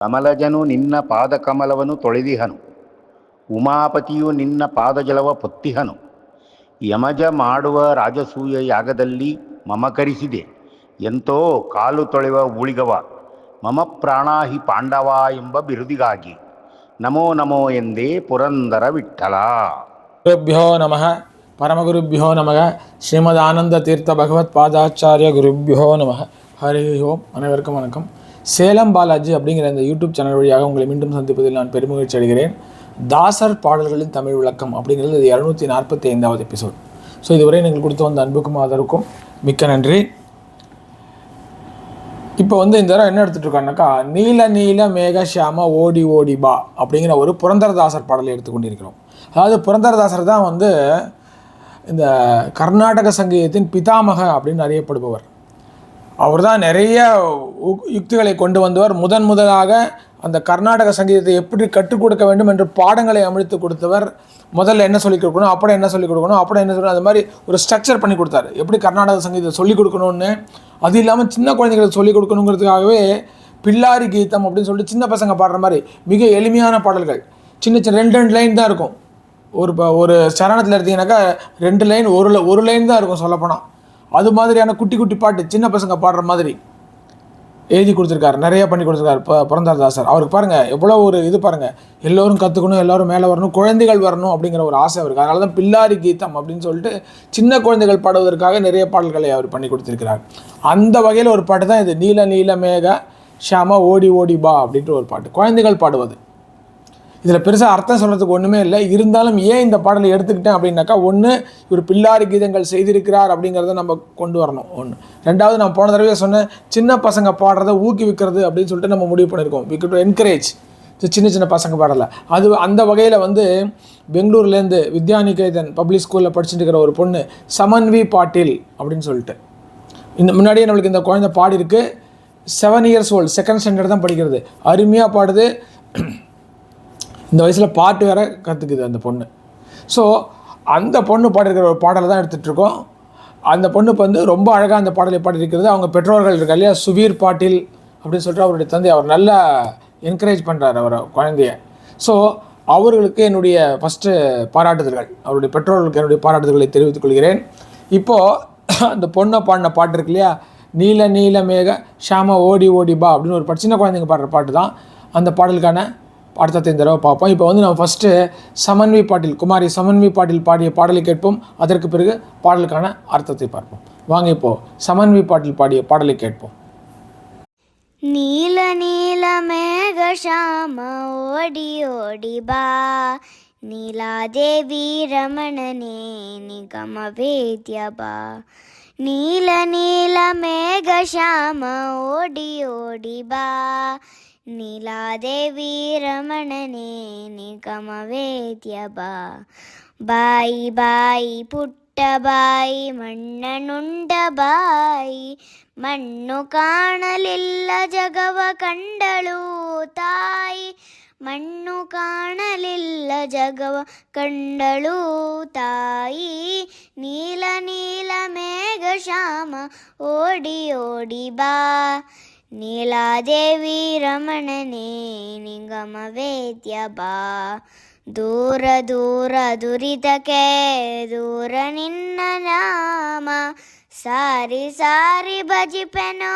ಕಮಲಜನು ನಿನ್ನ ಪಾದಕಮಲವನ್ನು ತೊಳೆದಿಹನು, ಉಮಾಪತಿಯು ನಿನ್ನ ಪಾದಜಲವ ಪೊತ್ತಿಹನು. ಯಮಜ ಮಾಡುವ ರಾಜಸೂಯ ಯಾಗದಲ್ಲಿ ಮಮಕರಿಸಿದೆ, ಎಂತೋ ಕಾಲು ತೊಳೆವ ಊಳಿಗವ ಮಮ ಪ್ರಾಣಾಹಿ ಪಾಂಡವ ಎಂಬ ಬಿರುದಿಗಾಗಿ. ನಮೋ ನಮೋ ಎಂದೇ ಪುರಂದರ ವಿಠಲ. ಗುರುಭ್ಯೋ ನಮಃ ಪರಮಗುರುಭ್ಯೋ ನಮಃ. ஸ்ரீமத் தீர்த்த பகவத் பாதாச்சாரிய குருபியோ நம. ஹரி ஓம். அனைவருக்கும் வணக்கம். சேலம் பாலாஜி அப்படிங்கிற இந்த யூடியூப் சேனல் வழியாக உங்களை மீண்டும் சந்திப்பதில் நான் பெருமகிழ்ச்சி அடைகிறேன். தாசர் பாடல்களின் தமிழ் விளக்கம் அப்படிங்கிறது 245வது எபிசோட். ஸோ இதுவரை நீங்கள் கொடுத்து வந்த அன்புக்கும் ஆதரவுக்கும் மிக்க நன்றி. இப்போ இந்த தடவை என்ன எடுத்துகிட்டு இருக்கோம்னாக்கா, நீல நீல மேக ஷியாம ஓடி ஓடி பா அப்படிங்கிற ஒரு புரந்தரதாசர் பாடலை எடுத்துக்கொண்டிருக்கிறோம். அதாவது புரந்தரதாசர் தான் இந்த கர்நாடக சங்கீதத்தின் பிதாமக அப்படின்னு அறியப்படுபவர். அவர் தான் நிறைய யுக்திகளை கொண்டு வந்தவர். முதலாக அந்த கர்நாடக சங்கீதத்தை எப்படி கற்றுக் கொடுக்க வேண்டும் என்று பாடங்களை அமைத்து கொடுத்தவர். முதல்ல என்ன சொல்லிக் கொடுக்கணும், அப்புறம் என்ன சொல்லிக் கொடுக்கணும், அப்புறம் என்ன சொல்லணும், அது மாதிரி ஒரு ஸ்ட்ரக்சர் பண்ணி கொடுத்தாரு. எப்படி கர்நாடக சங்கீதத்தை சொல்லிக் கொடுக்கணும்னு, அது இல்லாமல் சின்ன குழந்தைங்களுக்கு சொல்லிக் கொடுக்கணுங்கிறதுக்காகவே பில்லாரி கீதம் அப்படின்னு சொல்லிட்டு சின்ன பசங்க பாடுற மாதிரி மிக எளிமையான பாடல்கள், சின்ன சின்ன ரெண்டு லைன் தான் இருக்கும். ஒரு சரணத்தில் எடுத்திங்கனாக்கா 2 லைன், ஒரு லைன் தான் இருக்கும் சொல்லப்போனால். அது மாதிரியான குட்டி குட்டி பாட்டு சின்ன பசங்க பாடுற மாதிரி எழுதி கொடுத்துருக்காரு, நிறையா பண்ணி கொடுத்துருக்காரு புரந்தரதாசர். அவருக்கு பாருங்கள் எவ்வளோ ஒரு இது பாருங்கள், எல்லோரும் கற்றுக்கணும், எல்லோரும் மேலே வரணும், குழந்தைகள் வரணும் அப்படிங்கிற ஒரு ஆசை அவருக்கு. அதனால தான் பில்லாரி கீதம் அப்படின்னு சொல்லிட்டு சின்ன குழந்தைகள் பாடுவதற்காக நிறைய பாடல்களை அவர் பண்ணி கொடுத்துருக்கிறார். அந்த வகையில் ஒரு பாட்டு தான் இது, நீல நீல மேக ஷியாம ஓடி ஓடி பா அப்படின்ட்டு ஒரு பாட்டு, குழந்தைகள் பாடுவது. இதில் பெருசாக அர்த்தம் சொல்கிறதுக்கு ஒன்றுமே இல்லை. இருந்தாலும் ஏன் இந்த பாடலை எடுத்துக்கிட்டேன் அப்படின்னாக்கா, ஒன்று இவர் பில்லாரி கீதங்கள் செய்திருக்கிறார் அப்படிங்கிறத நம்ம கொண்டு வரணும். ஒன்று. ரெண்டாவது, நான் போன தடவை சொன்னேன், சின்ன பசங்க பாடுறதை ஊக்குவிக்கிறது அப்படின்னு சொல்லிட்டு நம்ம முடிவு பண்ணியிருக்கோம். வி குட் என்கரேஜ் சின்ன பசங்க பாடலை. அது அந்த வகையில் பெங்களூர்லேருந்து வித்யாநிகேதன் பப்ளிக் ஸ்கூலில் படிச்சுட்டு இருக்கிற ஒரு பொண்ணு சமன்வி பாட்டில் அப்படின்னு சொல்லிட்டு, இந்த முன்னாடியே நம்மளுக்கு இந்த குழந்தை பாடிருக்கு. 7 years old, 2nd standard தான் படிக்கிறது. அருமையாக பாடுது. இந்த வயசில் பாட்டு வேறு கற்றுக்குது அந்த பொண்ணு. ஸோ அந்த பொண்ணு பாடிருக்கிற ஒரு பாடலை தான் எடுத்துகிட்ருக்கோம். அந்த பொண்ணு ரொம்ப அழகாக அந்த பாடலை பாடியிருக்கிறது. அவங்க பெற்றோர்கள் இருக்கா இல்லையா, சுவீர் பாட்டில் அப்படின்னு சொல்லிட்டு அவருடைய தந்தை, அவர் நல்லா என்கரேஜ் பண்ணுறாரு அவரை, குழந்தைய. ஸோ அவர்களுக்கு என்னுடைய ஃபஸ்ட்டு பாராட்டுதல்கள், அவருடைய பெற்றோர்களுக்கு என்னுடைய பாராட்டுதல்களை தெரிவித்துக் கொள்கிறேன். இப்போது அந்த பொண்ணை பாடின பாட்டு இருக்கு இல்லையா, நீல நீல மேக ஷியாம ஓடி ஓடி பா அப்படின்னு ஒரு பாட்டு, சின்ன குழந்தைங்க பாடுற பாட்டு தான். அந்த பாடலுக்கான அர்த்தத்தை இந்த தடவை பார்ப்போம். இப்போ நம்ம ஃபஸ்ட்டு சமன்வி பாட்டில், குமாரி சமன்வி பாட்டில் பாடிய பாடலை கேட்போம். அதற்கு பிறகு பாடலுக்கான அர்த்தத்தை பார்ப்போம். வாங்க இப்போ சமன்வி பாட்டில் பாடிய பாடலை கேட்போம். நீல நீல மேக ஷாம ஓடி ஓடி பா, நீலாதேவி ரமணனே நிகம வேத்ய பா. நீல நீல மேக ஷாம ஓடி ஓடி பா, நீலாதேவி ரமணனே நிகம வேத்ய பா. ಬಾಯಿ ಬಾಯಿ ಪುಟ್ಟ ಬಾಯಿ ಮಣ್ಣನುಂಡ ಬಾಯಿ, ಮಣ್ಣು ಕಾಣಲಿಲ್ಲ ಜಗವ ಕಂಡಳು ತಾಯಿ. ಮಣ್ಣು ಕಾಣಲಿಲ್ಲ ಜಗವ ಕಂಡಳು ತಾಯಿ. ನೀಲ ನೀಲ ಮೇಘ ಶ್ಯಾಮ ಓಡಿ ಓಡಿ ಬಾ, ನೀಲಾದೇವಿ ರಮಣನೇ ನಿಗಮ ವೇದ್ಯ ಬಾ. ದೂರ ದೂರ ದುರಿತಕ್ಕೆ ದೂರ ನಿನ್ನ ನಾಮ, ಸಾರಿ ಸಾರಿ ಭಜಿಪೆನೋ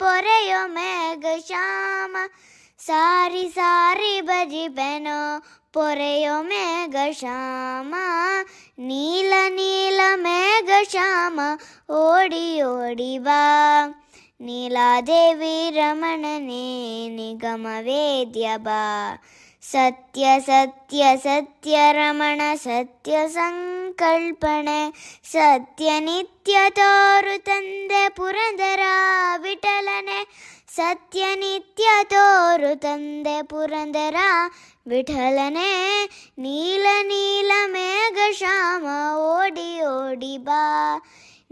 ಪೊರೆಯೋ ಮೇಘ ಶ್ಯಾಮ. ಸಾರಿ ಸಾರಿ ಭಜಿಪೆನೋ ಪೊರೆಯೋ ಮೇಘ ಶ್ಯಾಮ. ನೀಲ ನೀಲ ಮೇಘ ಶ್ಯಾಮ ಓಡಿ ಓಡಿ ಬಾ, ನೀಲಾದೇವಿ ರಮಣನೇ ನಿಗಮ ವೇದ್ಯ ಬಾ. ಸತ್ಯ ಸತ್ಯ ಸತ್ಯ ರಮಣ ಸತ್ಯ ಸಂಕಲ್ಪನೆ, ಸತ್ಯ ನಿತ್ಯ ತೋರು ತಂದೆ ಪುರಂದರ ವಿಠಲನೆ. ಸತ್ಯ ನಿತ್ಯ ತೋರು ತಂದೆ ಪುರಂದರ ವಿಠಲನೆ. ನೀಲ ನೀಲ ಮೇಘ ಶ್ಯಾಮ ಓಡಿ ಓಡಿ ಬಾ,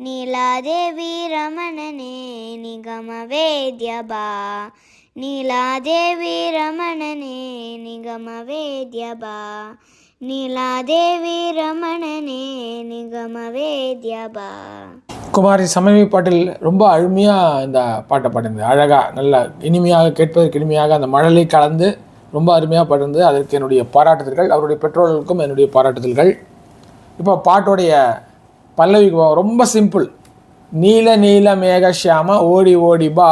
ನೀಲಾದೇವಿ ರಮಣನೇ ನಿಗಮ ವೇದ್ಯ ಬಾ. ನೀಲಾದೇವಿ ರಮಣನೇ ನಿಗಮ ವೇದ್ಯ ಬಾ, ನೀಲಾದೇವಿ ರಮಣನೇ ನಿಗಮ ವೇದ್ಯ ಬಾ. குமாரி சமயமி பாட்டில் ரொம்ப அருமையாக இந்த பாட்டை பாடினது, அழகாக நல்லா இனிமையாக, கேட்பதற்கு இனிமையாக அந்த மழலை கலந்து ரொம்ப அருமையாக பாடினது. அதற்கு என்னுடைய பாராட்டுதல்கள். அவருடைய பெற்றோர்களுக்கும் என்னுடைய பாராட்டுதல்கள். இப்போ பாட்டோடைய பல்லவிக்கு ரொம்ப சிம்பிள். நீல நீல மேக ஷியாம ஓடி ஓடி பா,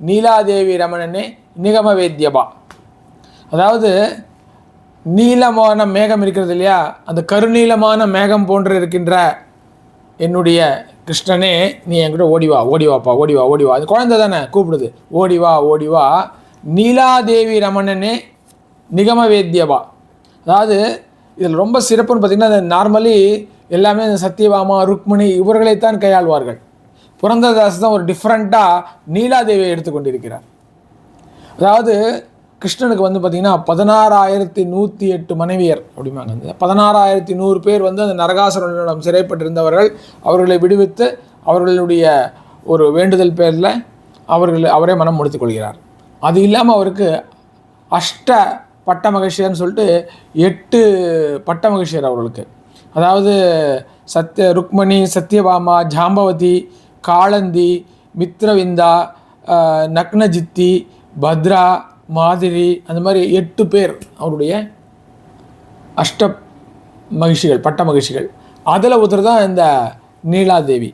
நீலாதேவி ரமணனே நிகம வேத்யபா. அதாவது நீலமான மேகம் இருக்கிறது இல்லையா, அந்த கருநீலமான மேகம் போன்று இருக்கின்ற என்னுடைய கிருஷ்ணனே, நீ என்கிட்ட ஓடிவா, ஓடிவாப்பா, ஓடிவா, ஓடிவா. அது குழந்தை தானே கூப்பிடுது, ஓடிவா ஓடிவா. நீலாதேவி ரமணனே நிகம வேத்யபா. அதாவது இதில் ரொம்ப சிறப்புன்னு பார்த்திங்கன்னா, நார்மலி எல்லாமே இந்த சத்யபாமா, ருக்மிணி இவர்களைத்தான் கையாள்வார்கள். புரந்தரதாஸ் தான் ஒரு டிஃப்ரெண்ட்டாக நீலாதேவியை எடுத்துக்கொண்டிருக்கிறார். அதாவது கிருஷ்ணனுக்கு வந்து பார்த்திங்கன்னா 16,108 மனைவியர் அப்படிம்பாங்க. அந்த 16,100 பேர் வந்து அந்த நரகாசுரனிடம் சிறைப்பட்டிருந்தவர்கள். அவர்களை விடுவித்து அவர்களுடைய ஒரு வேண்டுதல் பேரில் அவரே மனம் முடித்துக் கொள்கிறார். அது இல்லாமல் அவருக்கு அஷ்ட பட்ட மகிழ்ச்சியர்னு சொல்லிட்டு 8 பட்ட மகிழ்ச்சியர் அவர்களுக்கு. அதாவது ருக்மணி, சத்யபாமா, ஜாம்பவதி, காளந்தி, மித்ரவிந்தா, நக்னஜித்தி, பத்ரா, மாதிரி, அந்த மாதிரி 8 பேர் அவருடைய அஷ்ட மகிழ்ச்சிகள், பட்ட மகிழ்ச்சிகள். அதில் ஒருத்தர் தான் இந்த நீலாதேவி.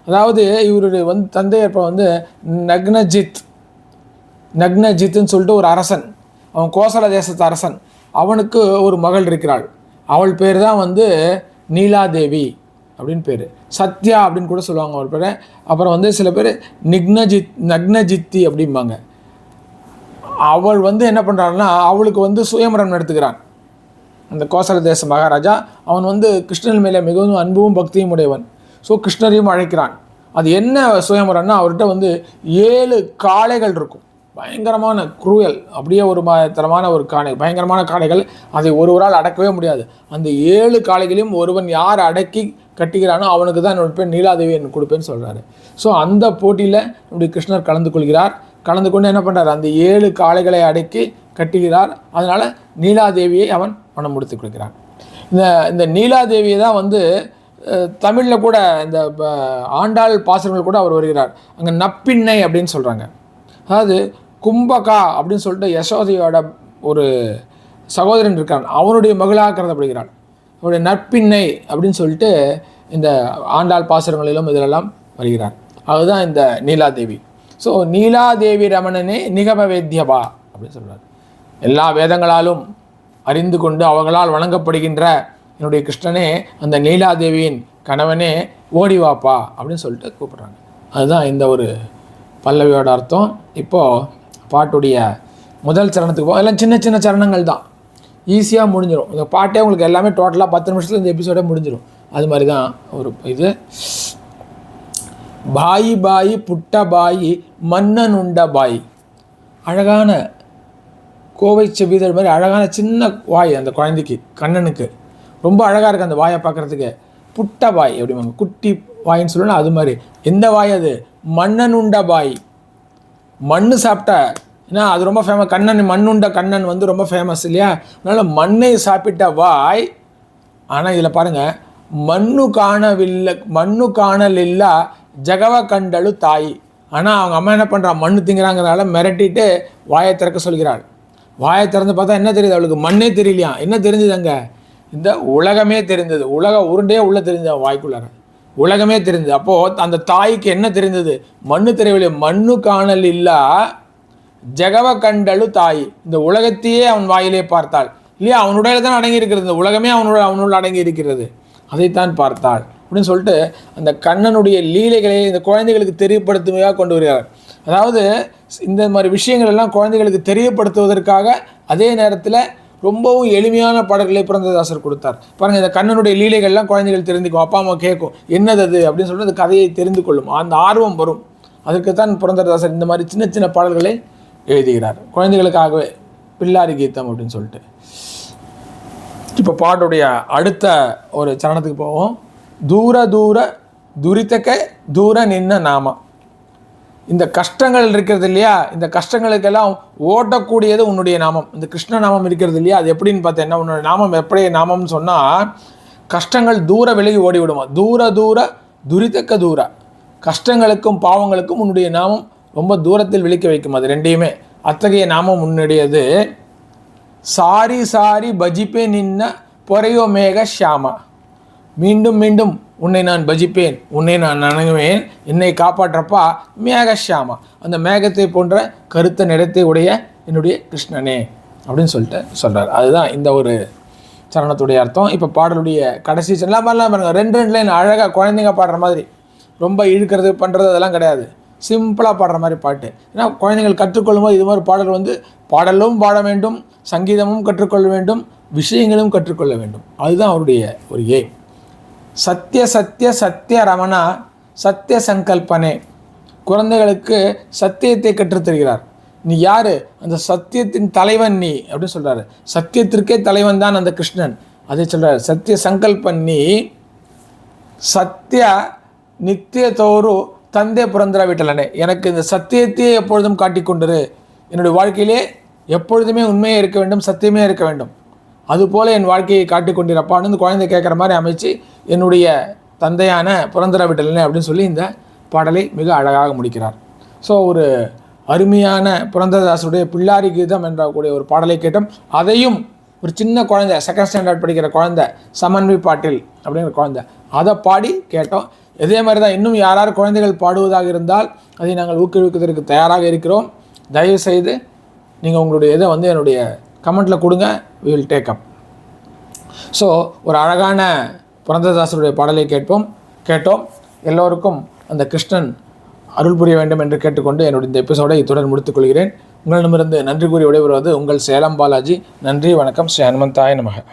அதாவது இவருடைய வந்து தந்தையப்ப வந்து நக்னஜித்துன்னு சொல்லிட்டு ஒரு அரசன், அவன் கோசல தேசத்து அரசன். அவனுக்கு ஒரு மகள் இருக்கிறாள். அவள் பேர் தான் வந்து நீலாதேவி அப்படின்னு பேர். சத்யா அப்படின்னு கூட சொல்லுவாங்க அவள் பேர். அப்புறம் வந்து சில பேர் நக்னஜித்தி அப்படிம்பாங்க. அவள் வந்து என்ன பண்ணுறான்னா, அவளுக்கு வந்து சுயமரம் எடுத்துக்கிறான் அந்த கோசல தேச மகாராஜா. அவன் வந்து கிருஷ்ணன் மேலே மிகவும் அன்பும் பக்தியும் உடையவன். ஸோ கிருஷ்ணரையும் அழைக்கிறான். அது என்ன சுயமரம்னா, அவர்கிட்ட வந்து 7 காளைகள் இருக்கும். பயங்கரமான குரூயல், அப்படியே ஒரு தரமான ஒரு காளை, பயங்கரமான காளைகள். அதை ஒருவரால் அடக்கவே முடியாது. அந்த 7 காளைகளையும் ஒருவன் யார் அடக்கி கட்டுகிறானோ அவனுக்கு தான் என்னோட பேர் நீலாதேவி எனக்கு கொடுப்பேன்னு சொல்கிறாரு. ஸோ அந்த போட்டியில் நம்முடைய கிருஷ்ணர் கலந்து கொள்கிறார். கலந்து கொண்டு என்ன பண்ணுறாரு, அந்த 7 காளைகளை அடக்கி கட்டுகிறார். அதனால் நீலாதேவியை அவன் மனம் முடித்து கொடுக்கிறான். இந்த நீலாதேவியை தான் வந்து தமிழில் கூட இந்த ஆண்டாள் பாசுரங்கள் கூட அவர் வருகிறார். அங்கே நப்பிண்ணை அப்படின்னு சொல்கிறாங்க. அதாவது கும்பகா அப்படின்னு சொல்லிட்டு யசோதையோட ஒரு சகோதரன் இருக்கான், அவனுடைய மகளாக கருதப்படுகிறாள். அவருடைய நற்பிண்ணை அப்படின்னு சொல்லிட்டு இந்த ஆண்டாள் பாசுரங்களிலும் இதிலெல்லாம் வருகிறார். அதுதான் இந்த நீலாதேவி. ஸோ நீலாதேவி ரமணனே நிகம வேத்யபா அப்படின்னு சொல்கிறார். எல்லா வேதங்களாலும் அறிந்து கொண்டு அவர்களால் வணங்கப்படுகின்ற என்னுடைய கிருஷ்ணனே, அந்த நீலாதேவியின் கணவனே, ஓடிவாப்பா அப்படின்னு சொல்லிட்டு கூப்பிட்றாங்க. அதுதான் இந்த ஒரு பல்லவியோட அர்த்தம். இப்போது பாட்டுடைய முதல் சரணத்துக்கு எல்லாம் சின்ன சின்ன சரணங்கள் தான், ஈஸியாக முடிஞ்சிடும். இந்த பாட்டே உங்களுக்கு எல்லாமே டோட்டலாக 10 நிமிஷத்தில் இந்த எபிசோடே முடிஞ்சிடும். அது மாதிரி தான் ஒரு இது. பாயி பாயி புட்ட பாயி மன்னனுண்ட பாய். அழகான கோவை செவ்விதழ் மாதிரி அழகான சின்ன வாய் அந்த குழந்தைக்கு, கண்ணனுக்கு ரொம்ப அழகாக இருக்குது அந்த வாயை பார்க்குறதுக்கு. புட்ட பாய் அப்படிம்பாங்க, குட்டி வாயின்னு சொல்லணும். அது மாதிரி எந்த வாய் அது? மன்னனுண்ட பாய். மண் சாப்பிட்ட, ஏன்னா அது ரொம்ப ஃபேமஸ். கண்ணன், மண்ணுண்ட கண்ணன் வந்து ரொம்ப ஃபேமஸ் இல்லையா? அதனால் மண்ணை சாப்பிட்ட வாய். ஆனால் இதில் பாருங்கள், மண்ணு காணல் இல்லா ஜகவ கண்டலு தாய். ஆனால் அவங்க அம்மா என்ன பண்ணுறா, மண்ணு திங்கிறாங்கிறனால மிரட்டிட்டு வாயை திறக்க சொல்கிறாள். வாயை திறந்து பார்த்தா என்ன தெரியுது அவளுக்கு? மண்ணே தெரியலையா. என்ன தெரிஞ்சது அங்கே? இந்த உலகமே தெரிந்தது. உருண்டையே உள்ளே தெரிஞ்சது வாய்க்குள்ளார, உலகமே தெரிந்தது. அப்போது அந்த தாய்க்கு என்ன தெரிந்தது? மண்ணு தெரியவில்லை. மண்ணு காணல் இல்லா ஜகவ கண்டலு தாய். இந்த உலகத்தையே அவன் வாயிலே பார்த்தாள் இல்லையா? அவனுடைய தான் அடங்கி இருக்கிறது, இந்த உலகமே அவனுள்ள அடங்கி இருக்கிறது, அதைத்தான் பார்த்தாள் அப்படின்னு சொல்லிட்டு அந்த கண்ணனுடைய லீலைகளை இந்த குழந்தைகளுக்கு தெரியப்படுத்துமையாக கொண்டு வருகிறார். அதாவது இந்த மாதிரி விஷயங்கள் எல்லாம் குழந்தைகளுக்கு தெரியப்படுத்துவதற்காக அதே நேரத்தில் ரொம்பவும் எளிமையான பாடல்களை புரந்தரதாசர் கொடுத்தார். பாருங்கள், இந்த கண்ணனுடைய லீலைகள்லாம் குழந்தைகள் தெரிந்துக்கும், அப்பா அம்மா கேட்கும் என்னது அது அப்படின்னு சொல்லிட்டு அந்த கதையை தெரிந்து கொள்ளும், அந்த ஆர்வம் வரும். அதற்குத்தான் புரந்தரதாசர் இந்த மாதிரி சின்ன சின்ன பாடல்களை எழுதுகிறார் குழந்தைகளுக்காகவே, பில்லாரி கீதம் அப்படின்னு சொல்லிட்டு. இப்போ பாட்டுடைய அடுத்த ஒரு சரணத்துக்கு போவோம். தூர தூர துரித்தக்க தூர நின்ன நாம. இந்த கஷ்டங்கள் இருக்கிறது இல்லையா, இந்த கஷ்டங்களுக்கெல்லாம் ஓட்டக்கூடியது உன்னுடைய நாமம். இந்த கிருஷ்ண நாமம் இருக்கிறது இல்லையா, அது எப்படின்னு பார்த்தேன்னா, உன்னுடைய நாமம் எப்படி நாமம்னு சொன்னால், கஷ்டங்கள் தூர விலகி ஓடிவிடுமா. தூர தூர துரித்தக்க தூர, கஷ்டங்களுக்கும் பாவங்களுக்கும் உன்னுடைய நாமம் ரொம்ப தூரத்தில் விழிக்க வைக்கும். அது ரெண்டையுமே. அத்தகைய நாமம் உன்னுடையது. சாரி சாரி பஜிப்பே நின்ன பொறையோ மேக ஷியாமா. மீண்டும் மீண்டும் உன்னை நான் பஜிப்பேன், உன்னை நான் வணங்குவேன், என்னை காப்பாற்றப்பா மேக ஷியாமா, அந்த மேகத்தை போன்ற கருத்த நிறத்தை உடைய என்னுடைய கிருஷ்ணனே அப்படின்னு சொல்லிட்டு சொல்கிறார். அதுதான் இந்த ஒரு சரணத்துடைய அர்த்தம். இப்போ பாடலுடைய கடைசி எல்லாம் பண்ணலாம் பாருங்கள். ரெண்டு லைன் அழகாக குழந்தைங்க பாடுற மாதிரி, ரொம்ப இழுக்கிறது பண்ணுறது அதெல்லாம் கிடையாது. சிம்பிளாக பாடுற மாதிரி பாட்டு. ஏன்னா குழந்தைகள் கற்றுக்கொள்ளும் போது இது மாதிரி பாடல் வந்து பாடலும் பாட வேண்டும், சங்கீதமும் கற்றுக்கொள்ள வேண்டும், விஷயங்களும் கற்றுக்கொள்ள வேண்டும். அதுதான் அவருடைய ஒரு எய்ம். சத்திய சத்திய சத்திய ரமணா சத்திய சங்கல்பனே. குழந்தைகளுக்கு சத்தியத்தை கற்றுத்தருகிறார். நீ யார்? அந்த சத்தியத்தின் தலைவன் நீ அப்படின்னு சொல்கிறாரு. சத்தியத்திற்கே தலைவன் தான் அந்த கிருஷ்ணன். அதை சொல்கிறார். சத்திய சங்கல்பன் நீ, சத்திய நித்தியத்தோரு தந்தை புரந்தர விட்டலனே. எனக்கு இந்த சத்தியத்தையே எப்பொழுதும் காட்டிக்கொண்டிரு. என்னுடைய வாழ்க்கையிலே எப்பொழுதுமே உண்மையே இருக்க வேண்டும், சத்தியமே இருக்க வேண்டும். அதுபோல் என் வாழ்க்கையை காட்டிக்கொண்டிருப்பான்னு இந்த குழந்தை கேட்குற மாதிரி அமைச்சு என்னுடைய தந்தையான புரந்தர விட்டலனே அப்படின்னு சொல்லி இந்த பாடலை மிக அழகாக முடிக்கிறார். ஸோ ஒரு அருமையான புரந்தரதாசருடைய பிள்ளாரி கீதம் என்ற கூடிய ஒரு பாடலை கேட்டோம். அதையும் ஒரு சின்ன குழந்தை, செகண்ட் ஸ்டாண்டர்ட் படிக்கிற குழந்தை, சமன்வி பாட்டில் அப்படிங்கிற குழந்தை, அதை பாடி கேட்டோம். இதே மாதிரி தான் இன்னும் யாராவது குழந்தைகள் பாடுவதாக இருந்தால் அதை நாங்கள் ஊக்குவிப்பதற்கு தயாராக இருக்கிறோம். தயவுசெய்து நீங்கள் உங்களுடைய இதை வந்து என்னுடைய கமெண்ட்டில் கொடுங்க. we will take up. So ஒரு அழகான புரந்தரதாசருடைய பாடலை கேட்டோம். எல்லோருக்கும் அந்த கிருஷ்ணன் அருள் புரிய வேண்டும் என்று கேட்டுக்கொண்டு என்னுடைய இந்த எபிசோடை இத்துடன் முடித்துக்கொள்கிறேன். உங்களிடமிருந்து நன்றி கூறி விடைபெறுவது உங்கள் சேலம் பாலாஜி. நன்றி, வணக்கம். ஸ்ரீ ஹனுமந்தாய நமக.